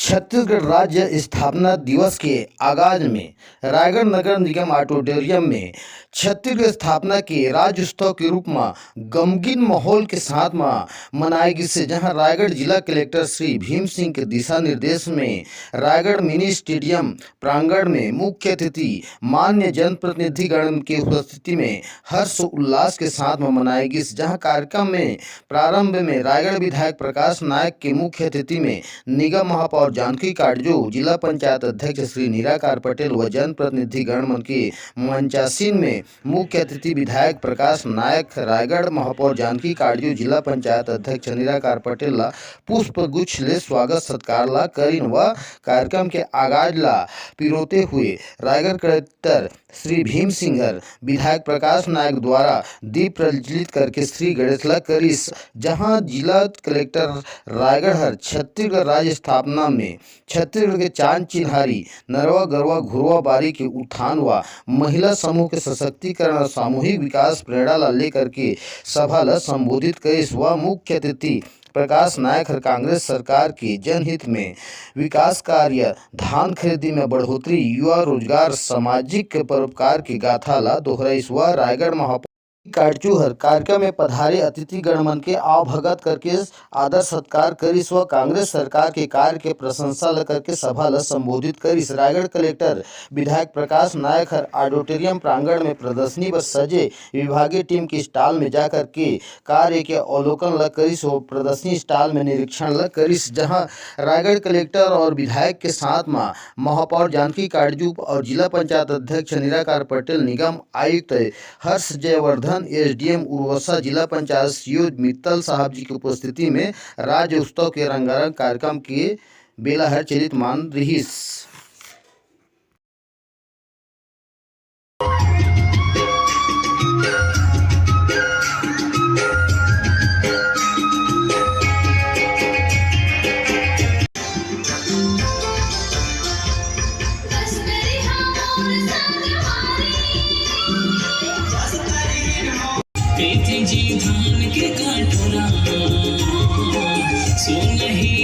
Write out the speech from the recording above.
छत्तीसगढ़ राज्य स्थापना दिवस के आगाज में रायगढ़ नगर निगम ऑडिटोरियम में छत्तीसगढ़ स्थापना के राज्योत्सव के रूप में गमगीन माहौल के साथ में मनाई गई से, जहां रायगढ़ जिला कलेक्टर श्री भीम सिंह के दिशा निर्देश में रायगढ़ मिनी स्टेडियम प्रांगण में मुख्य अतिथि मान्य जनप्रतिनिधिगण के उपस्थिति में हर्ष उल्लास के साथ में मनाई गई। जहां कार्यक्रम में प्रारंभ में रायगढ़ विधायक प्रकाश नायक के मुख्य अतिथि में निगम महापौर जानकी काटजू, जिला पंचायत अध्यक्ष श्री निराकार पटेल व जनप्रतिनिधिगण मन के मंचासीन में मुख्य अतिथि विधायक प्रकाश नायक, रायगढ़ महापौर जानकी काटजू, जिला पंचायत अध्यक्ष निराकार पटेल ला पुष्प गुच्छ ले स्वागत सत्कार ला करीन व कार्यक्रम के आगाज ला पिरोते हुए रायगढ़ कलेक्टर श्री भीम सिंह विधायक प्रकाश नायक द्वारा दीप प्रज्वलित करके श्री गणेश ला करिस। जहां जिला कलेक्टर रायगढ़ हर छत्तीसगढ़ राज्य स्थापना में छत्तीसगढ़ के चांद चिन्हारी नरवा गरवा घुरवा बारी के उत्थान व महिला समूह के सशक्तिकरण और सामूहिक विकास प्रेरणा ला लेकर के सभा ला संबोधित करिस व मुख्य अतिथि प्रकाश नायक हर कांग्रेस सरकार के जनहित में विकास कार्य, धान खरीदी में बढ़ोतरी, युवा रोजगार, सामाजिक परोपकार की गाथा ला दोहराइस व रायगढ़ महापौर काटजू हर कार्यक्रम में पधारे अतिथिगण मन के आवभगत करके आदर सत्कार करिस व कांग्रेस सरकार के कार्य के प्रशंसा ल करके सभा ला संबोधित करिस। रायगढ़ कलेक्टर विधायक प्रकाश नायक हर ऑडिटोरियम प्रांगण में प्रदर्शनी व सजे विभागीय टीम के स्टॉल में जाकर के कार्य के अवलोकन ल करिस व प्रदर्शनी स्टॉल में निरीक्षण ल करिस। जहां रायगढ़ कलेक्टर और विधायक के साथ में महापौर जानकी काटजू और जिला पंचायत अध्यक्ष निराकार पटेल, निगम आयुक्त हर्ष जयवर्धन, एसडीएम उर्वसा, जिला पंचायत सीईओ मित्तल साहब जी की उपस्थिति में राज्य उत्सव के रंगारंग कार्यक्रम के बेला हर चलित मान रहीस। जी धान के काटना सो नहीं